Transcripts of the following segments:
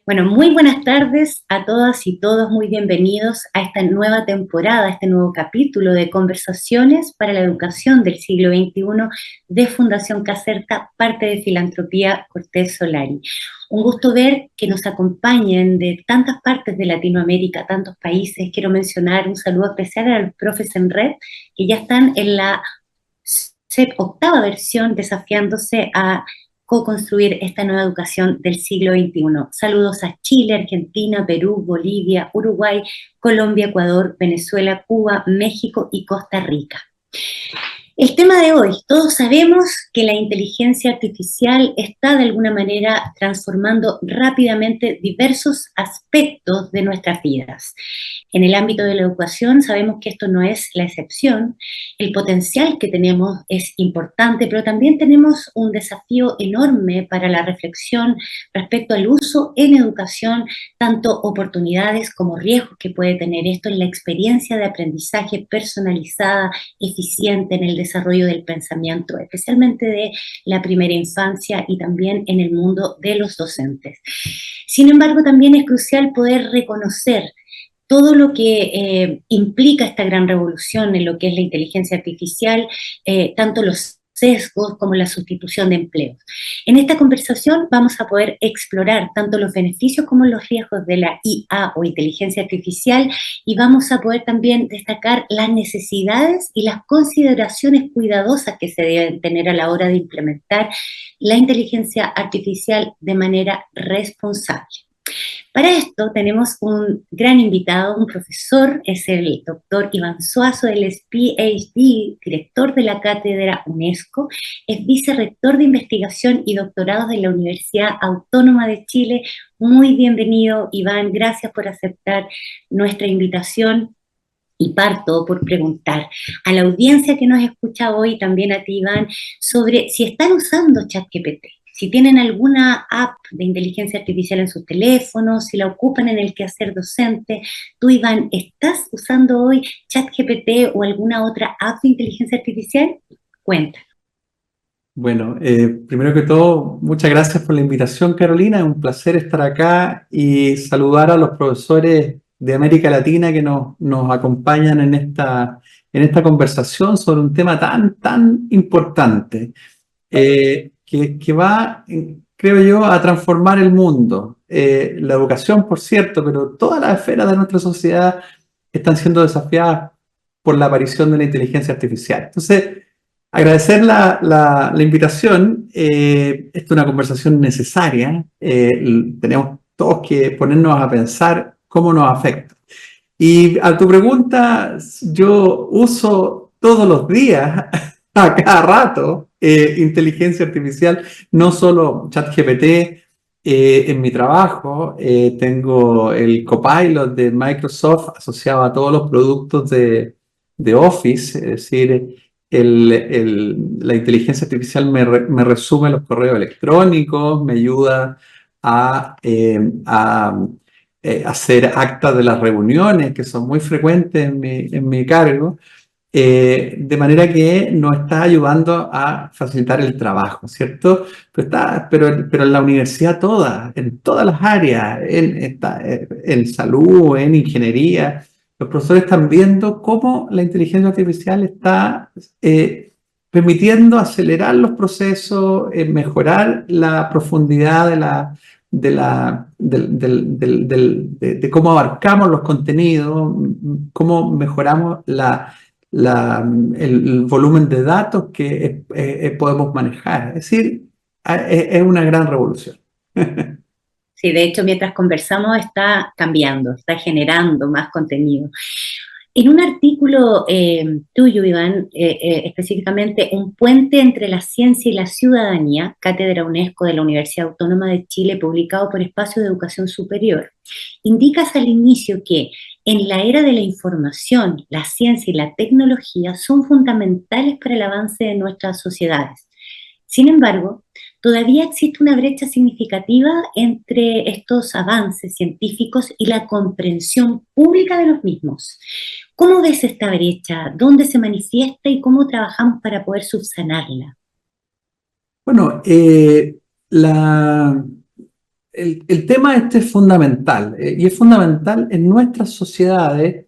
Bueno, muy buenas tardes a todas y todos, muy bienvenidos a esta nueva temporada, a este nuevo capítulo de Conversaciones para la Educación del siglo XXI de Fundación Caserta, parte de Filantropía Cortés Solari. Un gusto ver que nos acompañen de tantas partes de Latinoamérica, tantos países. Quiero mencionar un saludo especial a los profes en red que ya están en la octava versión desafiándose a co-construir esta nueva educación del siglo XXI. Saludos a Chile, Argentina, Perú, Bolivia, Uruguay, Colombia, Ecuador, Venezuela, Cuba, México y Costa Rica. El tema de hoy, todos sabemos que la inteligencia artificial está de alguna manera transformando rápidamente diversos aspectos de nuestras vidas. En el ámbito de la educación sabemos que esto no es la excepción. El potencial que tenemos es importante, pero también tenemos un desafío enorme para la reflexión respecto al uso en educación, tanto oportunidades como riesgos que puede tener esto en la experiencia de aprendizaje personalizada, eficiente en el desarrollo del pensamiento, especialmente de la primera infancia y también en el mundo de los docentes. Sin embargo, también es crucial poder reconocer todo lo que implica esta gran revolución en lo que es la inteligencia artificial, tanto los sesgos como la sustitución de empleos. En esta conversación vamos a poder explorar tanto los beneficios como los riesgos de la IA o inteligencia artificial y vamos a poder también destacar las necesidades y las consideraciones cuidadosas que se deben tener a la hora de implementar la inteligencia artificial de manera responsable. Para esto tenemos un gran invitado, un profesor, es el doctor Iván Suazo, él es PhD, director de la cátedra UNESCO, es vicerrector de investigación y doctorados de la Universidad Autónoma de Chile. Muy bienvenido, Iván, gracias por aceptar nuestra invitación. Y parto por preguntar a la audiencia que nos escucha hoy, también a ti, Iván, sobre si están usando ChatGPT, si tienen alguna app de inteligencia artificial en sus teléfonos, si la ocupan en el quehacer docente. Tú, Iván, ¿estás usando hoy ChatGPT o alguna otra app de inteligencia artificial? Cuenta. Bueno, primero que todo, muchas gracias por la invitación, Carolina. Es un placer estar acá y saludar a los profesores de América Latina que nos acompañan en esta conversación sobre un tema tan importante que va, creo yo, a transformar el mundo. La educación, por cierto, pero todas las esferas de nuestra sociedad están siendo desafiadas por la aparición de la inteligencia artificial. Entonces, agradecer la invitación. Esta es una conversación necesaria. Tenemos todos que ponernos a pensar cómo nos afecta. Y a tu pregunta, yo uso todos los días, a cada rato, inteligencia artificial, no solo ChatGPT. En mi trabajo tengo el Copilot de Microsoft asociado a todos los productos de Office, es decir, la inteligencia artificial me resume los correos electrónicos, me ayuda a hacer actas de las reuniones, que son muy frecuentes en mi cargo, de manera que nos está ayudando a facilitar el trabajo, ¿cierto? Pero en la universidad toda, en todas las áreas, en salud, en ingeniería, los profesores están viendo cómo la inteligencia artificial está permitiendo acelerar los procesos, mejorar la profundidad de cómo abarcamos los contenidos, cómo mejoramos el volumen de datos que podemos manejar. Es decir, es una gran revolución. Sí, de hecho, mientras conversamos está cambiando, está generando más contenido. En un artículo tuyo, Iván, específicamente Un puente entre la ciencia y la ciudadanía, Cátedra UNESCO de la Universidad Autónoma de Chile, publicado por Espacio de Educación Superior, indicas al inicio que en la era de la información, la ciencia y la tecnología son fundamentales para el avance de nuestras sociedades. Sin embargo, todavía existe una brecha significativa entre estos avances científicos y la comprensión pública de los mismos. ¿Cómo ves esta brecha? ¿Dónde se manifiesta y cómo trabajamos para poder subsanarla? Bueno, la, el tema este es fundamental, y es fundamental en nuestras sociedades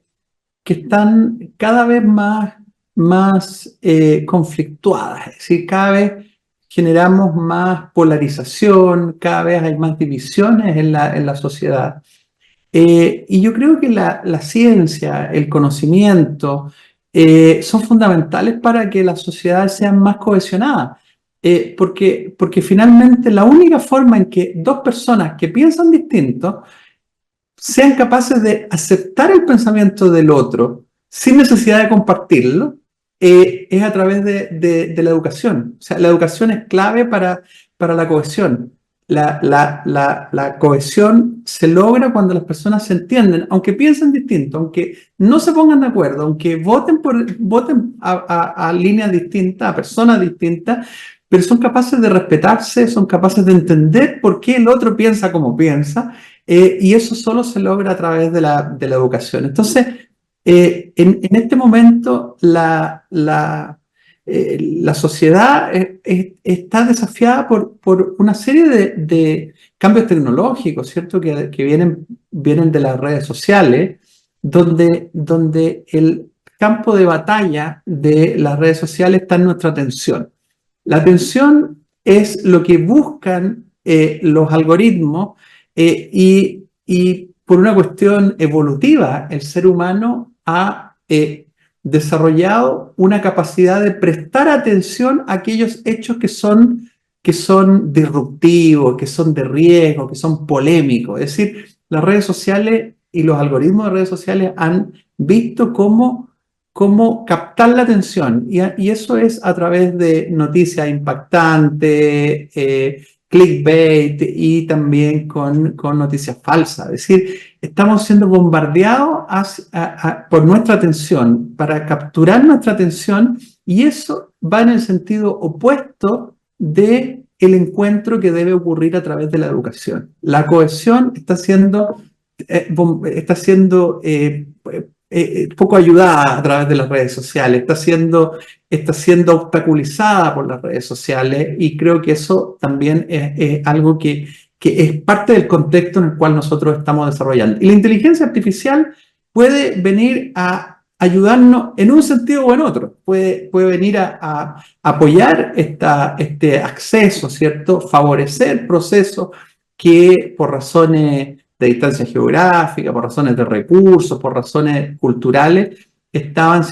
que están cada vez más conflictuadas, es decir, cada vez generamos más polarización, cada vez hay más divisiones en la sociedad. Y yo creo que la ciencia, el conocimiento, son fundamentales para que las sociedades sean más cohesionadas. Porque finalmente la única forma en que dos personas que piensan distinto sean capaces de aceptar el pensamiento del otro sin necesidad de compartirlo, es a través de la educación. O sea, la educación es clave para la cohesión. La cohesión se logra cuando las personas se entienden, aunque piensen distinto, aunque no se pongan de acuerdo, aunque voten a líneas distintas, a personas distintas, pero son capaces de respetarse, son capaces de entender por qué el otro piensa como piensa, y eso solo se logra a través de la educación. Entonces, en este momento, la sociedad está desafiada por una serie de cambios tecnológicos, ¿cierto? Que vienen de las redes sociales, donde el campo de batalla de las redes sociales está en nuestra atención. La atención es lo que buscan los algoritmos, y por una cuestión evolutiva, el ser humano ha desarrollado una capacidad de prestar atención a aquellos hechos que son disruptivos, que son de riesgo, que son polémicos. Es decir, las redes sociales y los algoritmos de redes sociales han visto cómo captar la atención, y eso es a través de noticias impactantes, clickbait, y también con noticias falsas. Es decir, estamos siendo bombardeados por nuestra atención, para capturar nuestra atención, y eso va en el sentido opuesto del encuentro que debe ocurrir a través de la educación. La cohesión está siendo poco ayudada a través de las redes sociales, está siendo obstaculizada por las redes sociales, y creo que eso también es algo que es parte del contexto en el cual nosotros estamos desarrollando. Y la inteligencia artificial puede venir a ayudarnos en un sentido o en otro, puede venir a apoyar este acceso, ¿cierto? Favorecer procesos que por razones de distancia geográfica, por razones de recursos, por razones culturales, estaban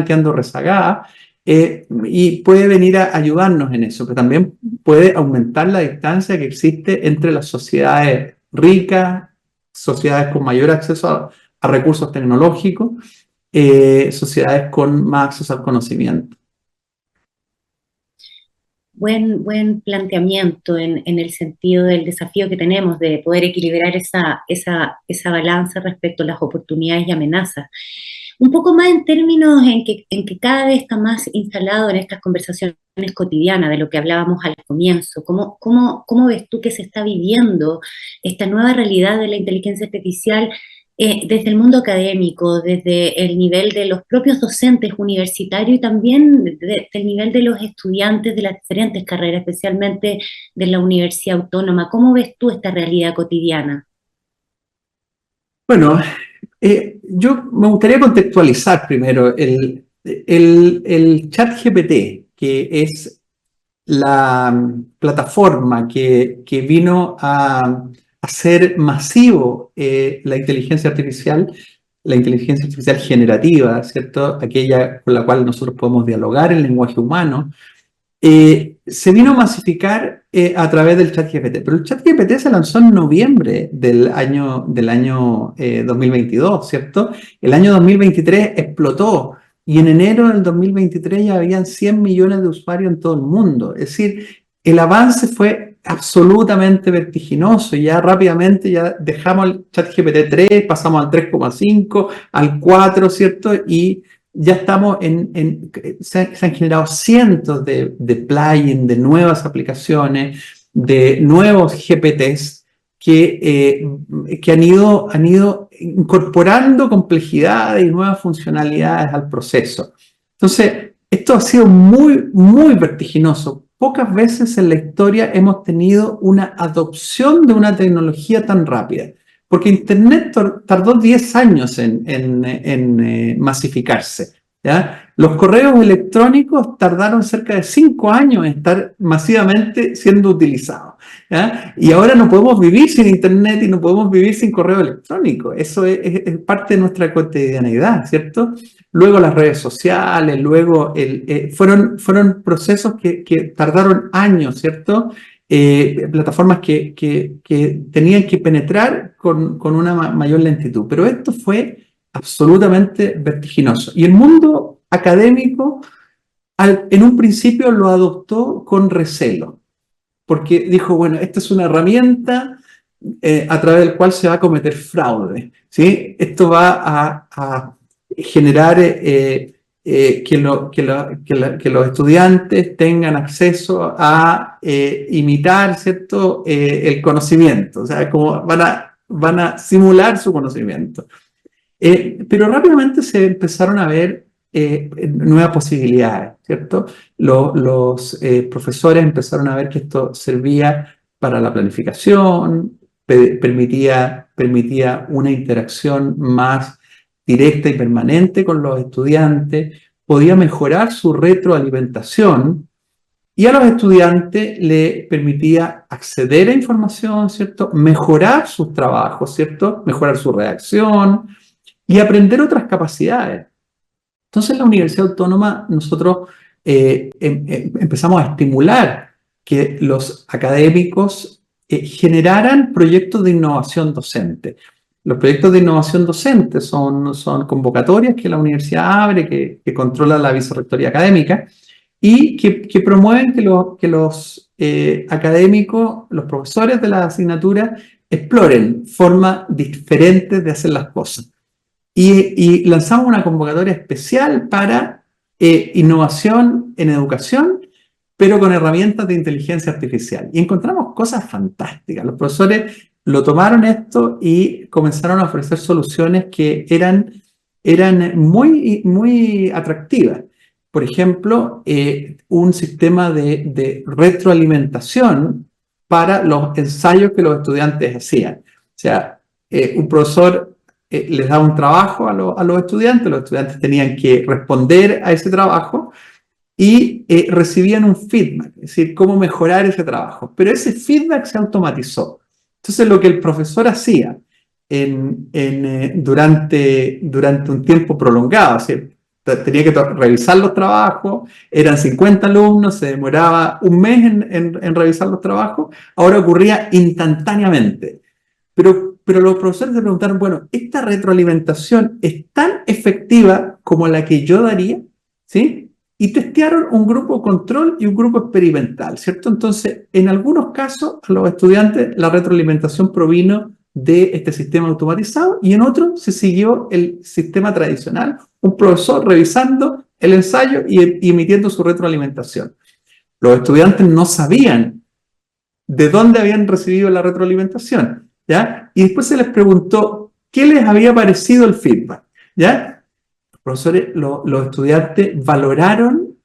quedando rezagadas, y puede venir a ayudarnos en eso, pero también puede aumentar la distancia que existe entre las sociedades ricas, sociedades con mayor acceso a recursos tecnológicos, sociedades con más acceso al conocimiento. Buen planteamiento en el sentido del desafío que tenemos de poder equilibrar esa balanza respecto a las oportunidades y amenazas. Un poco más en términos en que cada vez está más instalado en estas conversaciones cotidianas de lo que hablábamos al comienzo. ¿Cómo ves tú que se está viviendo esta nueva realidad de la inteligencia artificial desde el mundo académico, desde el nivel de los propios docentes universitarios y también del nivel de los estudiantes de las diferentes carreras, especialmente de la Universidad Autónoma? ¿Cómo ves tú esta realidad cotidiana? Bueno, yo me gustaría contextualizar primero el ChatGPT, que es la plataforma que vino a hacer masivo la inteligencia artificial generativa, ¿cierto? Aquella con la cual nosotros podemos dialogar en lenguaje humano. Se vino a masificar a través del ChatGPT, pero el ChatGPT se lanzó en noviembre del año 2022, ¿cierto? El año 2023 explotó, y en enero del 2023 ya habían 100 millones de usuarios en todo el mundo. Es decir, el avance fue absolutamente vertiginoso, y ya rápidamente ya dejamos el ChatGPT 3, pasamos al 3,5, al 4, ¿cierto? Y ya estamos se han generado cientos de plugins, de nuevas aplicaciones, de nuevos GPTs que han ido incorporando complejidades y nuevas funcionalidades al proceso. Entonces, esto ha sido muy, muy vertiginoso. pocas veces en la historia hemos tenido una adopción de una tecnología tan rápida. Porque Internet tardó 10 años en masificarse, ¿ya? Los correos electrónicos tardaron cerca de 5 años en estar masivamente siendo utilizados, ¿ya? Y ahora no podemos vivir sin Internet y no podemos vivir sin correo electrónico. Eso es parte de nuestra cotidianeidad, ¿cierto? Luego las redes sociales, luego fueron procesos que tardaron años, ¿cierto? Plataformas que tenían que penetrar con una mayor lentitud. Pero esto fue absolutamente vertiginoso. Y el mundo académico, en un principio lo adoptó con recelo, porque dijo, bueno, esta es una herramienta a través del cual se va a cometer fraude, ¿sí? Esto va a generar que los estudiantes tengan acceso a imitar, ¿cierto? El conocimiento, o sea, como van a simular su conocimiento. Pero rápidamente se empezaron a ver nuevas posibilidades, ¿cierto? Los profesores empezaron a ver que esto servía para la planificación, permitía una interacción más directa y permanente con los estudiantes, podía mejorar su retroalimentación y a los estudiantes le permitía acceder a información, ¿cierto? Mejorar sus trabajos, ¿cierto? Mejorar su redacción y aprender otras capacidades. Entonces, en la Universidad Autónoma nosotros empezamos a estimular que los académicos generaran proyectos de innovación docente. Los proyectos de innovación docente son convocatorias que la universidad abre, que controla la vicerrectoría académica y que promueven que los académicos, los profesores de la asignatura, exploren formas diferentes de hacer las cosas. Y lanzamos una convocatoria especial para innovación en educación, pero con herramientas de inteligencia artificial. Y encontramos cosas fantásticas. Los profesores lo tomaron esto y comenzaron a ofrecer soluciones que eran muy, muy atractivas. Por ejemplo, un sistema de retroalimentación para los ensayos que los estudiantes hacían. O sea, un profesor les daba un trabajo a los estudiantes tenían que responder a ese trabajo y recibían un feedback, es decir, cómo mejorar ese trabajo. Pero ese feedback se automatizó. Entonces, lo que el profesor hacía durante un tiempo prolongado, es decir, tenía que revisar los trabajos, eran 50 alumnos, se demoraba un mes en revisar los trabajos, ahora ocurría instantáneamente. Pero los profesores se preguntaron, bueno, ¿esta retroalimentación es tan efectiva como la que yo daría? ¿Sí? Y testearon un grupo control y un grupo experimental, ¿cierto? Entonces, en algunos casos, a los estudiantes la retroalimentación provino de este sistema automatizado y en otros se siguió el sistema tradicional, un profesor revisando el ensayo y emitiendo su retroalimentación. Los estudiantes no sabían de dónde habían recibido la retroalimentación, ¿ya? Y después se les preguntó qué les había parecido el feedback, ¿ya? Los profesores, los estudiantes valoraron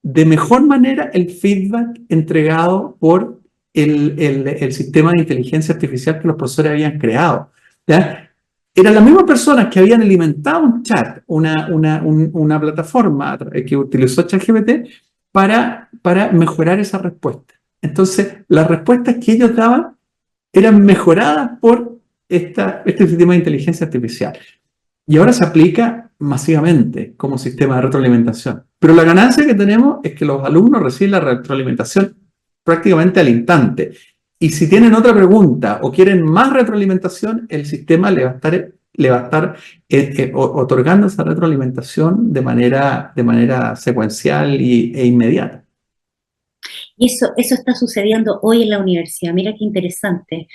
de mejor manera el feedback entregado por el sistema de inteligencia artificial que los profesores habían creado, ¿ya? Eran las mismas personas que habían alimentado un chat, una plataforma que utilizó ChatGPT para mejorar esa respuesta. Entonces, las respuestas que ellos daban eran mejoradas por este sistema de inteligencia artificial. Y ahora se aplica masivamente como sistema de retroalimentación. Pero la ganancia que tenemos es que los alumnos reciben la retroalimentación prácticamente al instante. Y si tienen otra pregunta o quieren más retroalimentación, el sistema le va a estar otorgando esa retroalimentación de manera secuencial e inmediata. Y eso está sucediendo hoy en la universidad. Mira qué interesante.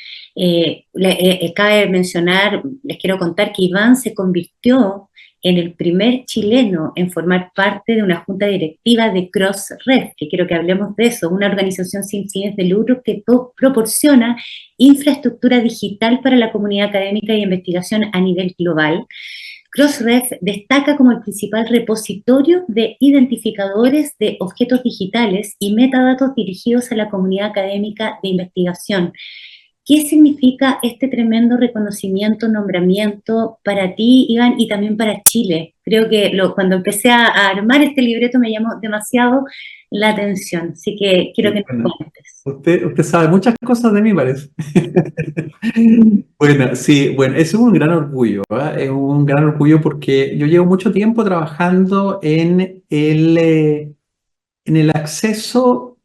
Cabe mencionar, les quiero contar que Iván se convirtió en el primer chileno en formar parte de una junta directiva de CrossRef, que quiero que hablemos de eso, una organización sin fines de lucro que proporciona infraestructura digital para la comunidad académica y investigación a nivel global. Crossref destaca como el principal repositorio de identificadores de objetos digitales y metadatos dirigidos a la comunidad académica de investigación. ¿Qué significa este tremendo reconocimiento, nombramiento para ti, Iván, y también para Chile? Creo que cuando empecé a armar este libreto me llamó demasiado la atención, así que quiero que nos Bueno, cuentes. usted sabe muchas cosas de mí, parece. Bueno, sí, bueno, es un gran orgullo, ¿ah? Es un gran orgullo porque yo llevo mucho tiempo trabajando en el acceso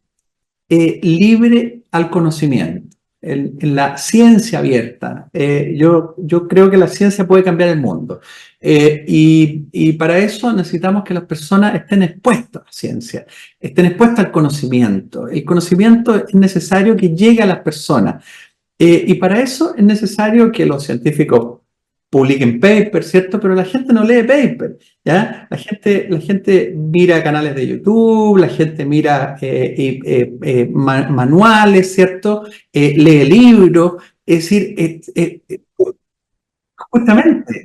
libre al conocimiento, en la ciencia abierta. Yo creo que la ciencia puede cambiar el mundo. Y para eso necesitamos que las personas estén expuestas a la ciencia, estén expuestas al conocimiento. El conocimiento es necesario que llegue a las personas. Y para eso es necesario que los científicos publiquen papers, ¿cierto? Pero la gente no lee papers, ¿ya? La gente mira canales de YouTube, la gente mira manuales, ¿cierto? Lee libros, es decir,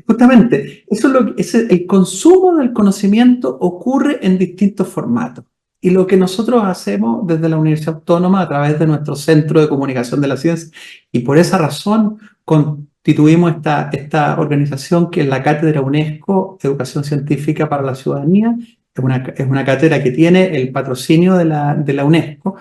justamente, eso es el consumo del conocimiento ocurre en distintos formatos. Y lo que nosotros hacemos desde la Universidad Autónoma a través de nuestro Centro de Comunicación de la Ciencia, y por esa razón constituimos esta organización que es la Cátedra UNESCO Educación Científica para la Ciudadanía. Es una cátedra que tiene el patrocinio de la UNESCO,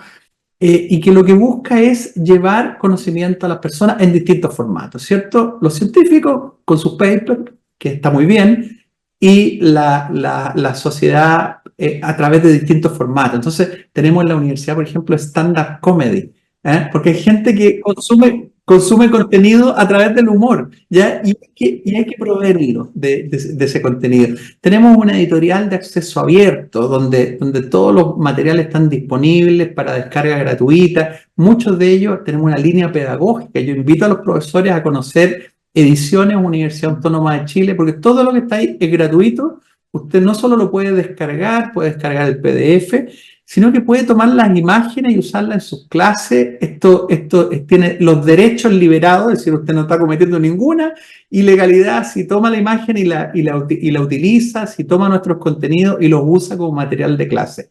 y que lo que busca es llevar conocimiento a las personas en distintos formatos, ¿cierto? Los científicos con sus papers, que está muy bien, y la sociedad a través de distintos formatos. Entonces, tenemos en la universidad, por ejemplo, stand-up comedy, porque hay gente que consume contenido a través del humor, ¿ya? Y hay que proveerlo de ese contenido. Tenemos una editorial de acceso abierto, donde todos los materiales están disponibles para descarga gratuita. Muchos de ellos tenemos una línea pedagógica. Yo invito a los profesores a conocer Ediciones Universidad Autónoma de Chile, porque todo lo que está ahí es gratuito. Usted no solo lo puede descargar el PDF, sino que puede tomar las imágenes y usarlas en sus clases. Esto tiene los derechos liberados, es decir, usted no está cometiendo ninguna ilegalidad si toma la imagen y la utiliza, si toma nuestros contenidos y los usa como material de clase.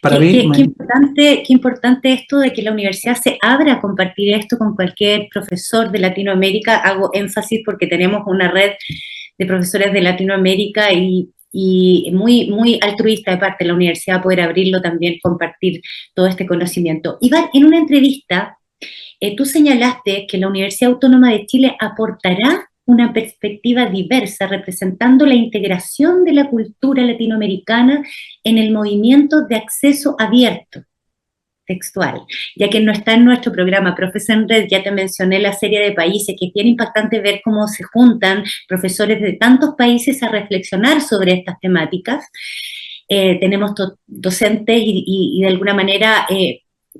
Para mí, qué importante esto de que la universidad se abra a compartir esto con cualquier profesor de Latinoamérica. Hago énfasis porque tenemos una red de profesores de Latinoamérica y muy, muy altruista de parte de la universidad poder abrirlo también, compartir todo este conocimiento. Iván, en una entrevista, tú señalaste que la Universidad Autónoma de Chile aportará una perspectiva diversa representando la integración de la cultura latinoamericana en el movimiento de acceso abierto, textual, ya que no está en nuestro programa Profes en Red. Ya te mencioné la serie de países, que es bien impactante ver cómo se juntan profesores de tantos países a reflexionar sobre estas temáticas. Tenemos docentes y de alguna manera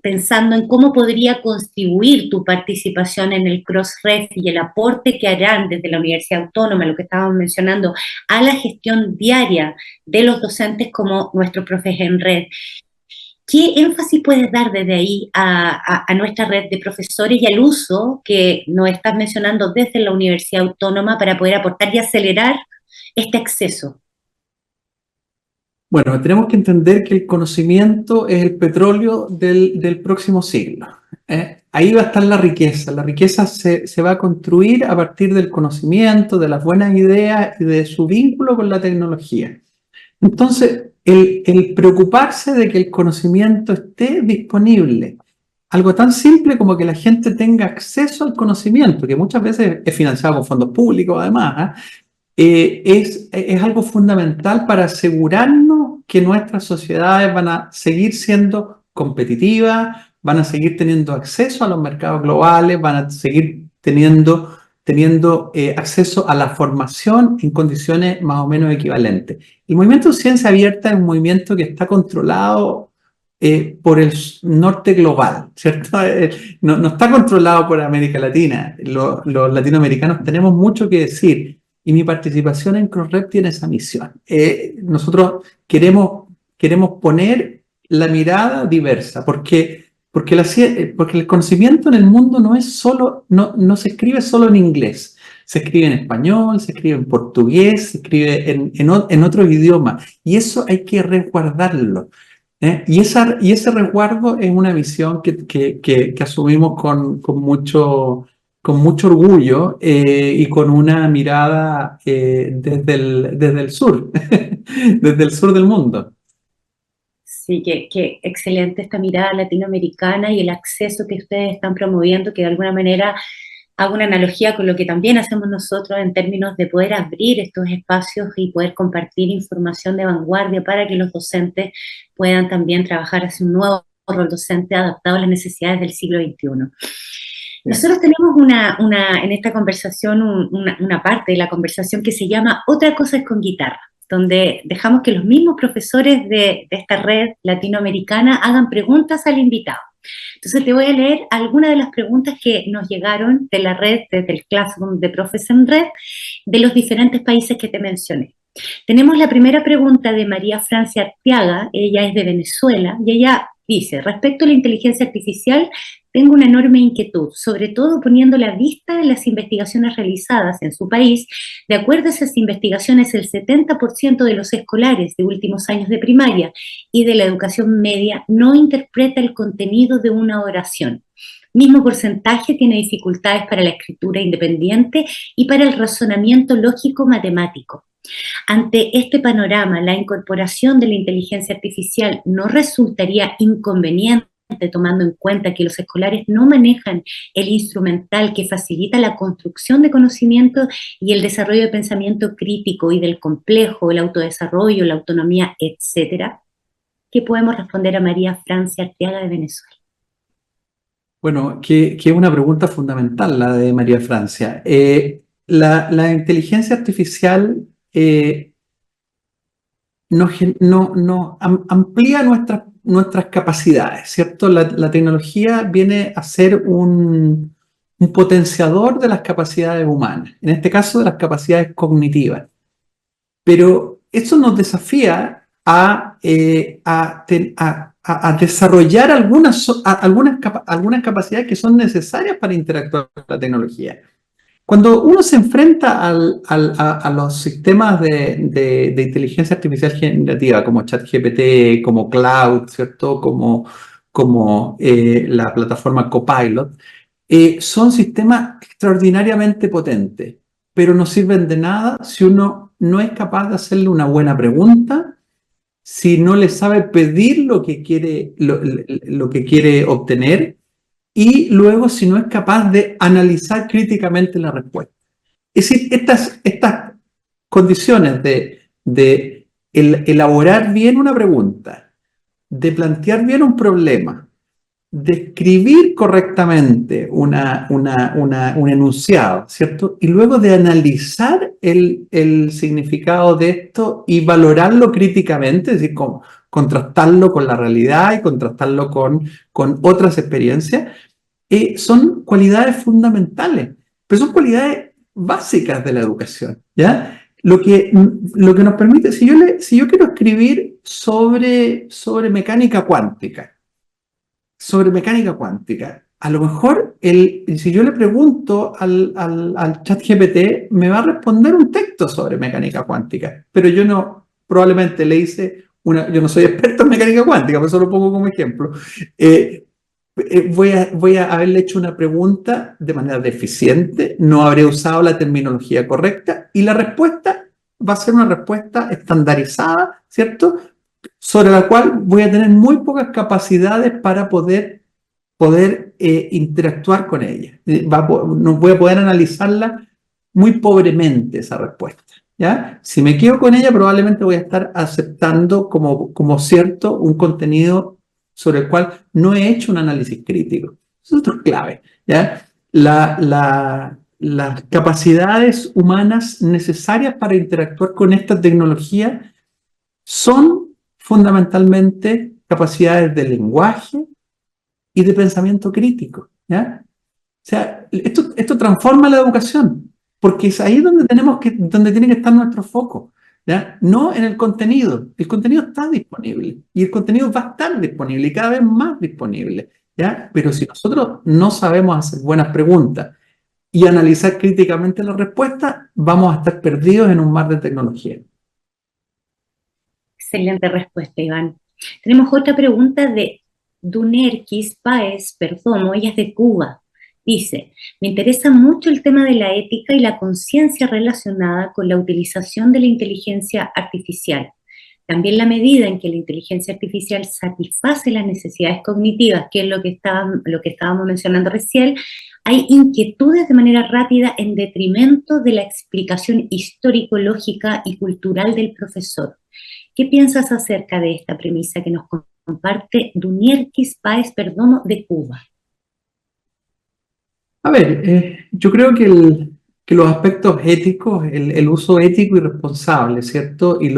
pensando en cómo podría contribuir tu participación en el Crossref y el aporte que harán desde la Universidad Autónoma, lo que estábamos mencionando, a la gestión diaria de los docentes como nuestro Profes en Red. ¿Qué énfasis puedes dar desde ahí a nuestra red de profesores y al uso que nos estás mencionando desde la Universidad Autónoma para poder aportar y acelerar este acceso? Bueno, tenemos que entender que el conocimiento es el petróleo del próximo siglo. Ahí va a estar la riqueza. La riqueza se va a construir a partir del conocimiento, de las buenas ideas y de su vínculo con la tecnología. Entonces, el preocuparse de que el conocimiento esté disponible, algo tan simple como que la gente tenga acceso al conocimiento, que muchas veces es financiado con fondos públicos además, es algo fundamental para asegurarnos que nuestras sociedades van a seguir siendo competitivas, van a seguir teniendo acceso a los mercados globales, van a seguir teniendo acceso a la formación en condiciones más o menos equivalentes. El movimiento de ciencia abierta es un movimiento que está controlado por el norte global, ¿cierto? No está controlado por América Latina. Los latinoamericanos tenemos mucho que decir. Y mi participación en Crossref tiene esa misión. Nosotros queremos poner la mirada diversa, porque el conocimiento en el mundo no se escribe solo en inglés, Se escribe en español, se escribe en portugués, se escribe en otros idiomas. Y eso hay que resguardarlo. Y ese resguardo es una visión que asumimos con mucho orgullo y con una mirada desde el sur, desde el sur del mundo. Sí, que excelente esta mirada latinoamericana y el acceso que ustedes están promoviendo, que de alguna manera hago una analogía con lo que también hacemos nosotros en términos de poder abrir estos espacios y poder compartir información de vanguardia para que los docentes puedan también trabajar hacia un nuevo rol docente adaptado a las necesidades del siglo XXI. Nosotros tenemos en esta conversación una parte de la conversación que se llama Otra cosa es con guitarra, donde dejamos que los mismos profesores de esta red latinoamericana hagan preguntas al invitado. Entonces te voy a leer algunas de las preguntas que nos llegaron de la red, desde el Classroom de Profes en Red, de los diferentes países que te mencioné. Tenemos la primera pregunta de María Francia Arteaga, ella es de Venezuela, y ella dice, respecto a la inteligencia artificial, tengo una enorme inquietud, sobre todo poniendo la vista en las investigaciones realizadas en su país. De acuerdo a esas investigaciones, el 70% de los escolares de últimos años de primaria y de la educación media no interpreta el contenido de una oración. Mismo porcentaje tiene dificultades para la escritura independiente y para el razonamiento lógico matemático. Ante este panorama, la incorporación de la inteligencia artificial no resultaría inconveniente, tomando en cuenta que los escolares no manejan el instrumental que facilita la construcción de conocimiento y el desarrollo de pensamiento crítico y del complejo, el autodesarrollo, la autonomía, etcétera. ¿Qué podemos responder a María Francia Arteaga de Venezuela? Bueno, que es una pregunta fundamental la de María Francia. La inteligencia artificial amplía nuestras capacidades, ¿cierto? La tecnología viene a ser un potenciador de las capacidades humanas, en este caso de las capacidades cognitivas. Pero eso nos desafía a desarrollar algunas capacidades que son necesarias para interactuar con la tecnología. Cuando uno se enfrenta a los sistemas de inteligencia artificial generativa, como ChatGPT, como Cloud, ¿cierto? Como la plataforma Copilot, son sistemas extraordinariamente potentes, pero no sirven de nada si uno no es capaz de hacerle una buena pregunta, si no le sabe pedir lo que quiere obtener, y luego si no es capaz de analizar críticamente la respuesta. Es decir, estas condiciones de elaborar bien una pregunta, de plantear bien un problema, de escribir correctamente un enunciado, ¿cierto? Y luego de analizar el significado de esto y valorarlo críticamente, es decir, contrastarlo con la realidad y contrastarlo con otras experiencias, son cualidades fundamentales, pero son cualidades básicas de la educación, ¿ya? Lo que nos permite, si yo quiero escribir sobre mecánica cuántica, a lo mejor si yo le pregunto al ChatGPT, me va a responder un texto sobre mecánica cuántica, pero probablemente le hice yo no soy experto en mecánica cuántica, por eso lo pongo como ejemplo. Voy a haberle hecho una pregunta de manera deficiente, no habré usado la terminología correcta y la respuesta va a ser una respuesta estandarizada, ¿cierto? Sobre la cual voy a tener muy pocas capacidades para poder interactuar con ella. No voy a poder analizarla muy pobremente esa respuesta, ¿ya? Si me quedo con ella, probablemente voy a estar aceptando como cierto un contenido sobre el cual no he hecho un análisis crítico. Eso es clave, ¿ya? Las capacidades humanas necesarias para interactuar con esta tecnología son fundamentalmente capacidades de lenguaje y de pensamiento crítico, ¿ya? O sea, esto transforma la educación, porque es ahí donde tiene que estar nuestro foco, ¿ya? No en el contenido. El contenido está disponible y el contenido va a estar disponible y cada vez más disponible, ¿ya? Pero si nosotros no sabemos hacer buenas preguntas y analizar críticamente la respuesta, vamos a estar perdidos en un mar de tecnología. Excelente respuesta, Iván. Tenemos otra pregunta de Dunerkis Páez Perdomo, ella es de Cuba. Dice, me interesa mucho el tema de la ética y la conciencia relacionada con la utilización de la inteligencia artificial. También la medida en que la inteligencia artificial satisface las necesidades cognitivas, que es lo que estábamos mencionando recién, hay inquietudes de manera rápida en detrimento de la explicación histórico-lógica y cultural del profesor. ¿Qué piensas acerca de esta premisa que nos comparte Dunierkis Páez Perdomo de Cuba? A ver, yo creo que los aspectos éticos, el uso ético y responsable, ¿cierto? Y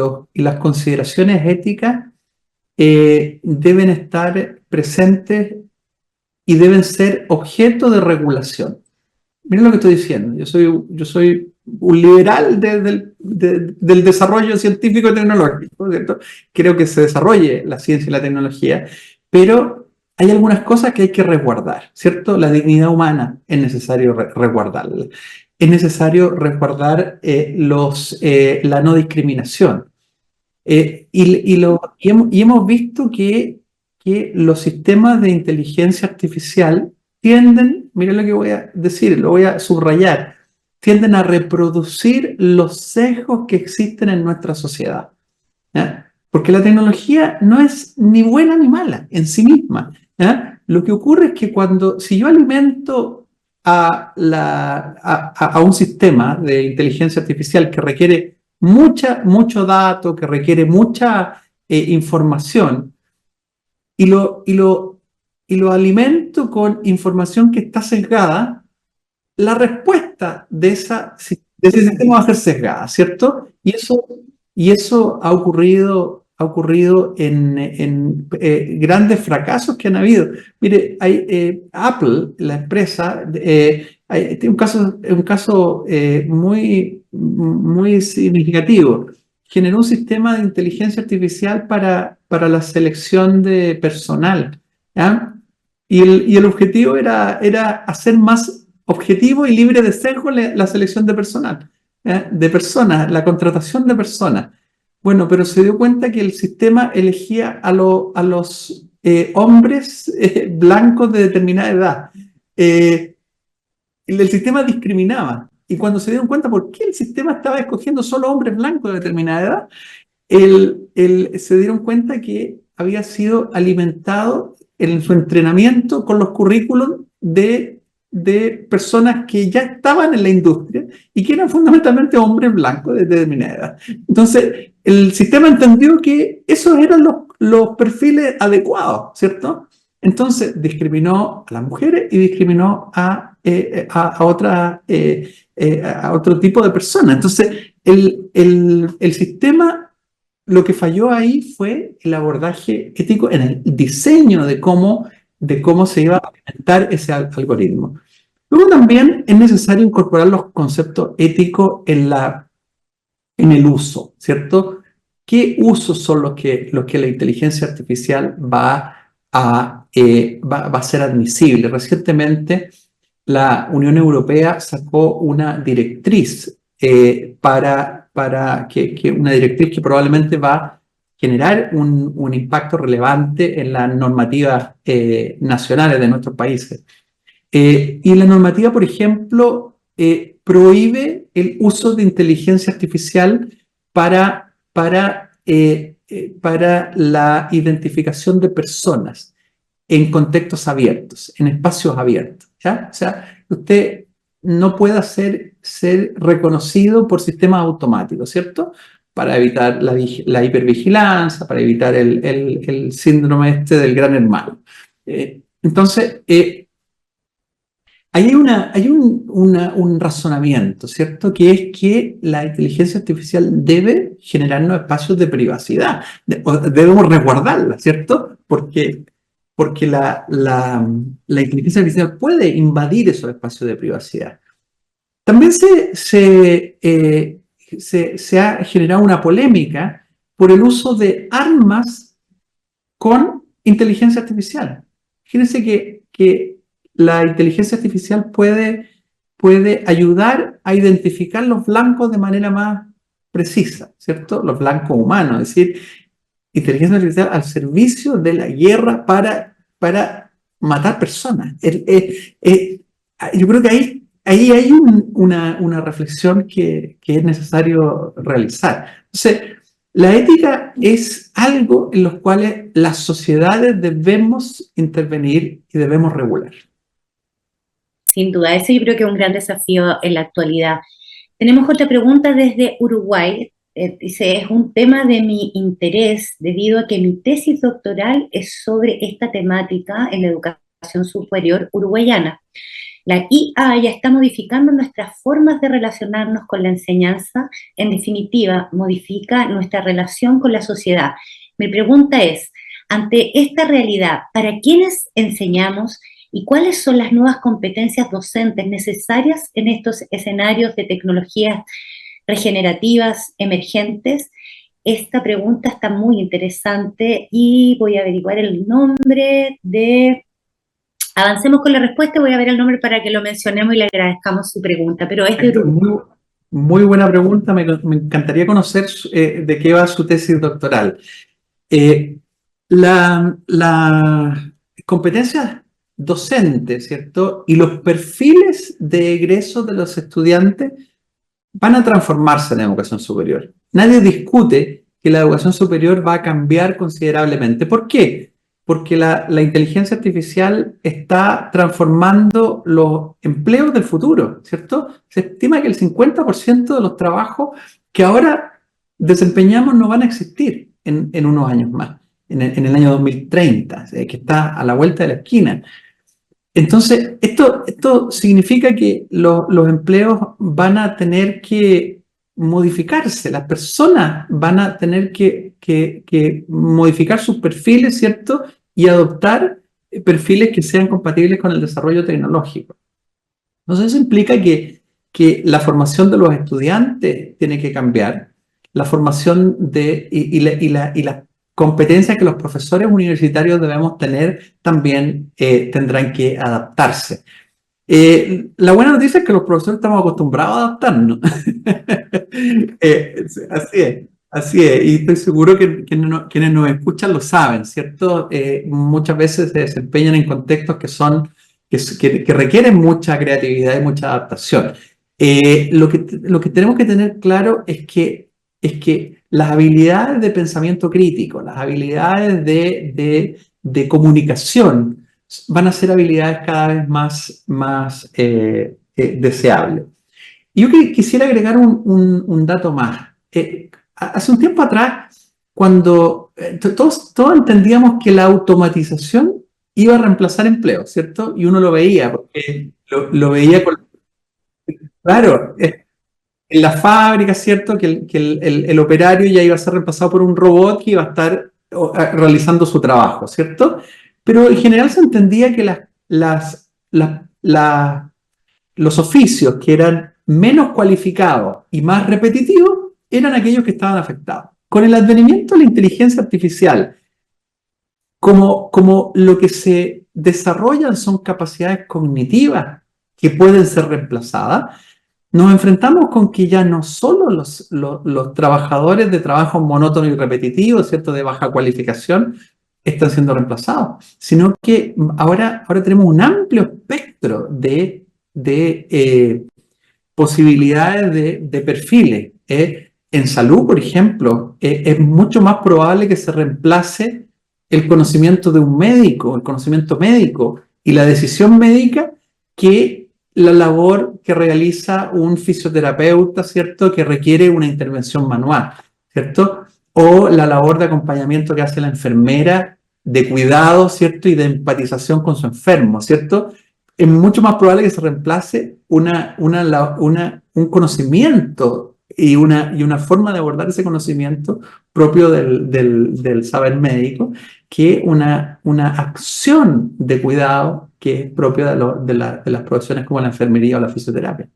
las consideraciones éticas deben estar presentes y deben ser objeto de regulación. Miren lo que estoy diciendo. Yo soy un liberal del desarrollo científico y tecnológico, ¿cierto? Creo que se desarrolle la ciencia y la tecnología, pero hay algunas cosas que hay que resguardar, ¿cierto? La dignidad humana es necesario resguardarla. Es necesario resguardar la no discriminación. Y hemos visto que los sistemas de inteligencia artificial tienden, miren lo que voy a decir, lo voy a subrayar, tienden a reproducir los sesgos que existen en nuestra sociedad, ¿ya? Porque la tecnología no es ni buena ni mala en sí misma, ¿ya? Lo que ocurre es que si yo alimento a un sistema de inteligencia artificial que requiere mucho dato, que requiere mucha información, y lo alimento con información que está sesgada, la respuesta de ese sistema va a ser sesgada, ¿cierto? Y eso ha ocurrido en grandes fracasos que han habido. Mire, Apple, la empresa, tiene un caso muy, muy significativo. Generó un sistema de inteligencia artificial para la selección de personal, ¿ya? Y el objetivo era hacer más objetivo y libre de sesgo la selección de personal, de personas, la contratación de personas. Bueno, pero se dio cuenta que el sistema elegía a los hombres blancos de determinada edad. El sistema discriminaba. Y cuando se dieron cuenta por qué el sistema estaba escogiendo solo hombres blancos de determinada edad, se dieron cuenta que había sido alimentado en su entrenamiento con los currículums de personas que ya estaban en la industria y que eran fundamentalmente hombres blancos de determinada edad. Entonces, el sistema entendió que esos eran los perfiles adecuados, ¿cierto? Entonces, discriminó a las mujeres y discriminó a otro tipo de personas. Entonces, el sistema, lo que falló ahí fue el abordaje ético en el diseño de cómo se iba a implementar ese algoritmo. Luego también es necesario incorporar los conceptos éticos en el uso, ¿cierto? ¿Qué usos son los que la inteligencia artificial va a ser admisible? Recientemente, la Unión Europea sacó una directriz una directriz que probablemente va a generar un impacto relevante en las normativas nacionales de nuestros países. Y la normativa, por ejemplo, prohíbe el uso de inteligencia artificial para la identificación de personas en contextos abiertos, en espacios abiertos, ¿ya? O sea, usted no pueda ser reconocido por sistemas automáticos, ¿cierto? Para evitar la hipervigilancia, para evitar el síndrome del gran hermano. Entonces, hay un razonamiento, ¿cierto? Que es que la inteligencia artificial debe generarnos espacios de privacidad. Debemos resguardarla, ¿cierto? Porque la inteligencia artificial puede invadir esos espacios de privacidad. También se ha generado una polémica por el uso de armas con inteligencia artificial. Fíjense que la inteligencia artificial puede puede ayudar a identificar los blancos de manera más precisa, ¿cierto? Los blancos humanos, es decir, inteligencia artificial al servicio de la guerra para matar personas. Yo creo que ahí hay una reflexión que es necesario realizar. Entonces, la ética es algo en lo cual las sociedades debemos intervenir y debemos regular. Sin duda, ese yo creo que es un gran desafío en la actualidad. Tenemos otra pregunta desde Uruguay. Dice, es un tema de mi interés debido a que mi tesis doctoral es sobre esta temática en la educación superior uruguayana. La IA ya está modificando nuestras formas de relacionarnos con la enseñanza, en definitiva, modifica nuestra relación con la sociedad. Mi pregunta es, ante esta realidad, ¿para quiénes enseñamos y cuáles son las nuevas competencias docentes necesarias en estos escenarios de tecnologías regenerativas emergentes? Esta pregunta está muy interesante y voy a averiguar el nombre de... Avancemos con la respuesta, voy a ver el nombre para que lo mencionemos y le agradezcamos su pregunta, pero es de Uruguay. Muy, muy buena pregunta, me encantaría conocer de qué va su tesis doctoral. Las competencias docentes, ¿cierto? Y los perfiles de egreso de los estudiantes van a transformarse en la educación superior. Nadie discute que la educación superior va a cambiar considerablemente. ¿Por qué? Porque la inteligencia artificial está transformando los empleos del futuro, ¿cierto? Se estima que el 50% de los trabajos que ahora desempeñamos no van a existir en unos años más, en el año 2030, que está a la vuelta de la esquina. Entonces, esto significa que los empleos van a tener que modificarse, las personas van a tener que modificar sus perfiles, ¿cierto? Y adoptar perfiles que sean compatibles con el desarrollo tecnológico. Entonces, eso implica que la formación de los estudiantes tiene que cambiar, la formación y las competencias que los profesores universitarios debemos tener también tendrán que adaptarse. La buena noticia es que los profesores estamos acostumbrados a adaptarnos. Así es, y estoy seguro que quienes nos escuchan lo saben, ¿cierto? Muchas veces se desempeñan en contextos que requieren mucha creatividad y mucha adaptación. Lo que tenemos que tener claro es que las habilidades de pensamiento crítico, las habilidades de comunicación, van a ser habilidades cada vez más deseables. Y yo quisiera agregar un dato más. Hace un tiempo atrás, cuando todos entendíamos que la automatización iba a reemplazar empleo, ¿cierto? Y uno lo veía, porque lo veía con... Claro, en la fábrica, ¿cierto? Que el operario ya iba a ser reemplazado por un robot que iba a estar realizando su trabajo, ¿cierto? Pero en general se entendía que los oficios que eran menos cualificados y más repetitivos eran aquellos que estaban afectados. Con el advenimiento de la inteligencia artificial, como lo que se desarrollan son capacidades cognitivas que pueden ser reemplazadas, nos enfrentamos con que ya no solo los trabajadores de trabajo monótono y repetitivo, ¿cierto?, de baja cualificación, están siendo reemplazados, sino que ahora tenemos un amplio espectro de posibilidades de perfiles. En salud, por ejemplo, es mucho más probable que se reemplace el conocimiento de un médico, el conocimiento médico y la decisión médica que la labor que realiza un fisioterapeuta, ¿cierto?, que requiere una intervención manual, ¿cierto? O la labor de acompañamiento que hace la enfermera de cuidado, ¿cierto?, y de empatización con su enfermo, ¿cierto? Es mucho más probable que se reemplace un conocimiento y una forma de abordar ese conocimiento propio del saber médico que una acción de cuidado que es propia de las profesiones como la enfermería o la fisioterapia.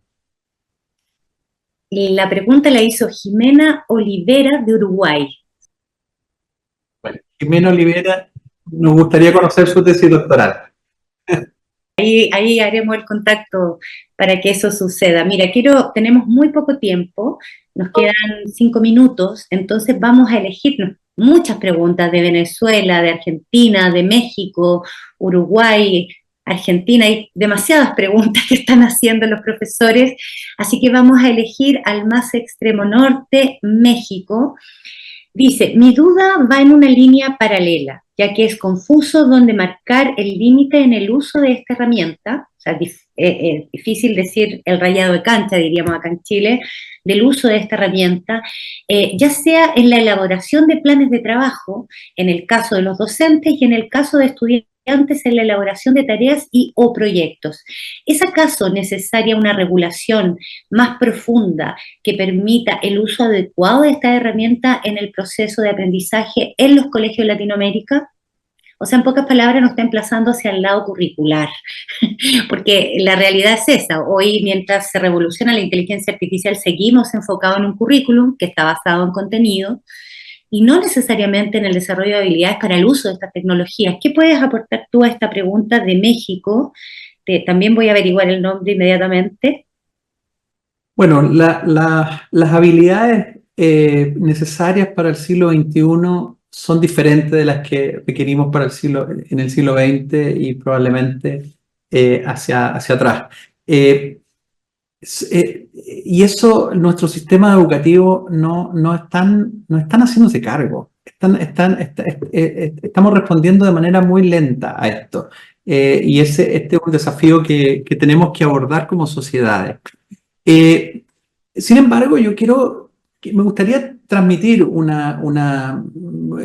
La pregunta la hizo Jimena Olivera de Uruguay. Bueno, Jimena Olivera, nos gustaría conocer su tesis doctoral. ahí haremos el contacto para que eso suceda. Mira, tenemos muy poco tiempo, nos quedan 5 minutos, entonces vamos a elegir muchas preguntas de Venezuela, de Argentina, de México, Uruguay, Argentina, hay demasiadas preguntas que están haciendo los profesores, así que vamos a elegir al más extremo norte, México. Dice, mi duda va en una línea paralela, ya que es confuso dónde marcar el límite en el uso de esta herramienta, o sea, difícil decir el rayado de cancha, diríamos acá en Chile, del uso de esta herramienta, ya sea en la elaboración de planes de trabajo, en el caso de los docentes y en el caso de estudiantes en la elaboración de tareas y o proyectos. ¿Es acaso necesaria una regulación más profunda que permita el uso adecuado de esta herramienta en el proceso de aprendizaje en los colegios de Latinoamérica? O sea, en pocas palabras, nos está emplazando hacia el lado curricular, porque la realidad es esa. Hoy, mientras se revoluciona la inteligencia artificial, seguimos enfocados en un currículum que está basado en contenido y no necesariamente en el desarrollo de habilidades para el uso de estas tecnologías. ¿Qué puedes aportar tú a esta pregunta de México? También voy a averiguar el nombre inmediatamente. Bueno, las habilidades necesarias para el siglo XXI son diferentes de las que requerimos para en el siglo XX y probablemente hacia atrás. Y eso nuestro sistema educativo no están haciéndose cargo. Estamos respondiendo de manera muy lenta a esto. Y este es un desafío que tenemos que abordar como sociedades. Sin embargo, me gustaría transmitir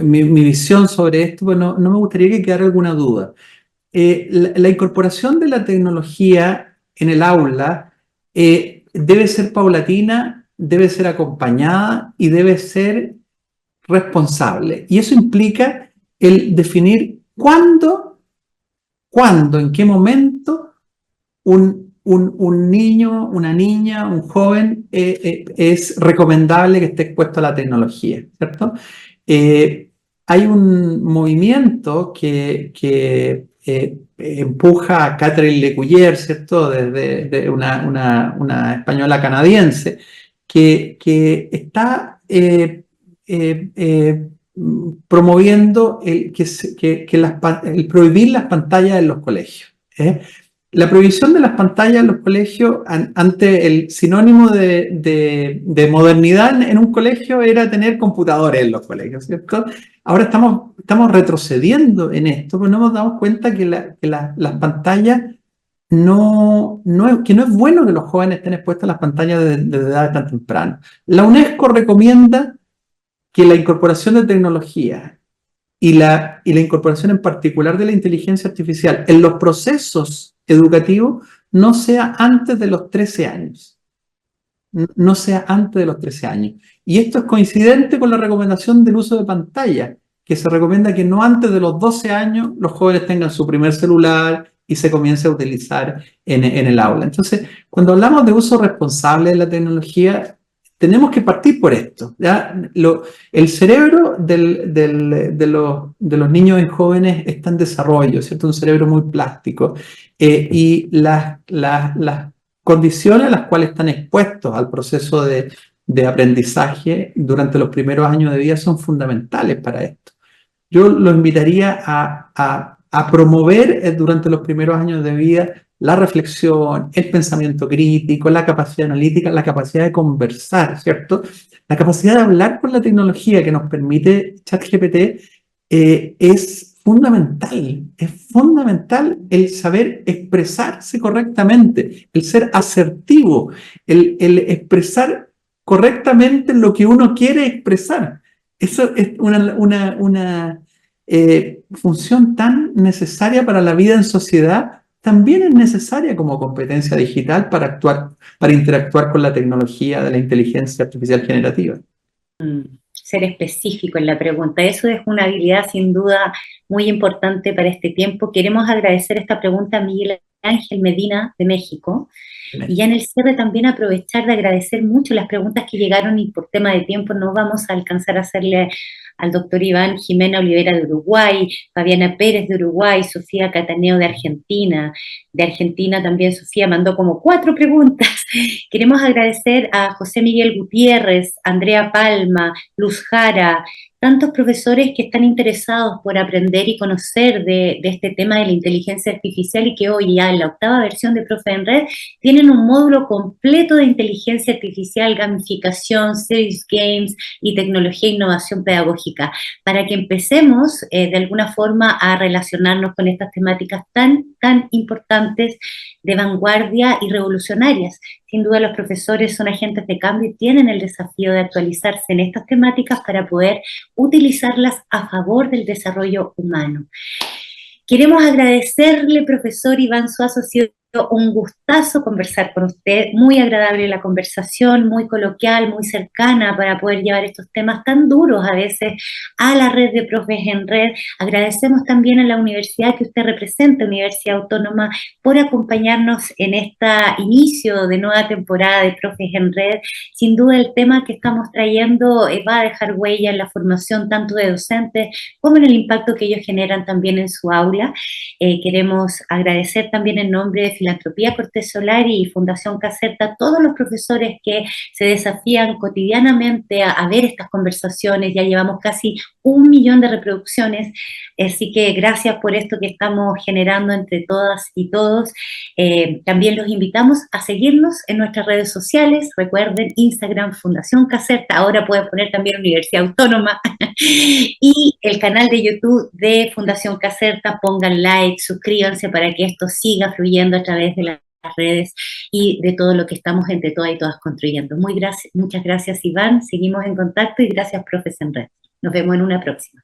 mi visión sobre esto, pero no me gustaría que quedara alguna duda. La incorporación de la tecnología en el aula debe ser paulatina, debe ser acompañada y debe ser responsable. Y eso implica el definir cuándo, en qué momento un niño, una niña, un joven es recomendable que esté expuesto a la tecnología, ¿cierto? Hay un movimiento que empuja a Catherine Lecuyer, ¿cierto? De una española canadiense, que está promoviendo el prohibir las pantallas en los colegios. La prohibición de las pantallas en los colegios, ante el sinónimo de modernidad en un colegio, era tener computadores en los colegios, ¿cierto? Ahora estamos retrocediendo en esto, pero no nos damos cuenta que las pantallas que no es bueno que los jóvenes estén expuestos a las pantallas desde edad tan temprana. La UNESCO recomienda que la incorporación de tecnología y la incorporación en particular de la inteligencia artificial en los procesos educativos no sea antes de los 13 años. No sea antes de los 13 años. Y esto es coincidente con la recomendación del uso de pantalla, que se recomienda que no antes de los 12 años los jóvenes tengan su primer celular y se comience a utilizar en el aula. Entonces, cuando hablamos de uso responsable de la tecnología, tenemos que partir por esto, ¿ya? El cerebro de los niños y jóvenes está en desarrollo, ¿cierto? Un cerebro muy plástico. Y las condiciones a las cuales están expuestos al proceso de aprendizaje durante los primeros años de vida son fundamentales para esto. Yo lo invitaría a promover durante los primeros años de vida la reflexión, el pensamiento crítico, la capacidad analítica, la capacidad de conversar, ¿cierto? La capacidad de hablar con la tecnología que nos permite ChatGPT es fundamental el saber expresarse correctamente, el ser asertivo, el expresar correctamente lo que uno quiere expresar. Eso es una función tan necesaria para la vida en sociedad. También es necesaria como competencia digital para interactuar con la tecnología de la inteligencia artificial generativa. Ser específico en la pregunta, eso es una habilidad sin duda muy importante para este tiempo. Queremos agradecer esta pregunta a Miguel Ángel Medina de México. Y ya en el cierre también aprovechar de agradecer mucho las preguntas que llegaron, y por tema de tiempo no vamos a alcanzar a hacerle al doctor Iván Jimena Olivera de Uruguay, Fabiana Pérez de Uruguay, Sofía Cataneo de Argentina. De Argentina también Sofía mandó como 4 preguntas. Queremos agradecer a José Miguel Gutiérrez, Andrea Palma, Luz Jara, tantos profesores que están interesados por aprender y conocer de este tema de la inteligencia artificial y que hoy ya en la octava versión de Profe en Red tienen un módulo completo de inteligencia artificial, gamificación, serious games y tecnología e innovación pedagógica, para que empecemos de alguna forma a relacionarnos con estas temáticas tan importantes de vanguardia y revolucionarias. Sin duda los profesores son agentes de cambio y tienen el desafío de actualizarse en estas temáticas para poder utilizarlas a favor del desarrollo humano. Queremos agradecerle, profesor Iván Suazo, ha sido un gustazo conversar con usted, muy agradable la conversación, muy coloquial, muy cercana para poder llevar estos temas tan duros a veces a la red de Profes en Red. Agradecemos también a la universidad que usted representa, Universidad Autónoma, por acompañarnos en este inicio de nueva temporada de Profes en Red. Sin duda el tema que estamos trayendo va a dejar huella en la formación tanto de docentes como en el impacto que ellos generan también en su aula. Queremos agradecer también en nombre de Filantropía Cortés Solari y Fundación Caserta a todos los profesores que se desafían cotidianamente a ver estas conversaciones. Ya llevamos casi 1 millón de reproducciones, así que gracias por esto que estamos generando entre todas y todos. También los invitamos a seguirnos en nuestras redes sociales. Recuerden, Instagram, Fundación Caserta, ahora pueden poner también Universidad Autónoma, y el canal de YouTube de Fundación Caserta. Pongan like, suscríbanse para que esto siga fluyendo a través de las redes y de todo lo que estamos entre todas y todas construyendo. Muchas gracias, Iván. Seguimos en contacto y gracias, Profes en Red. Nos vemos en una próxima.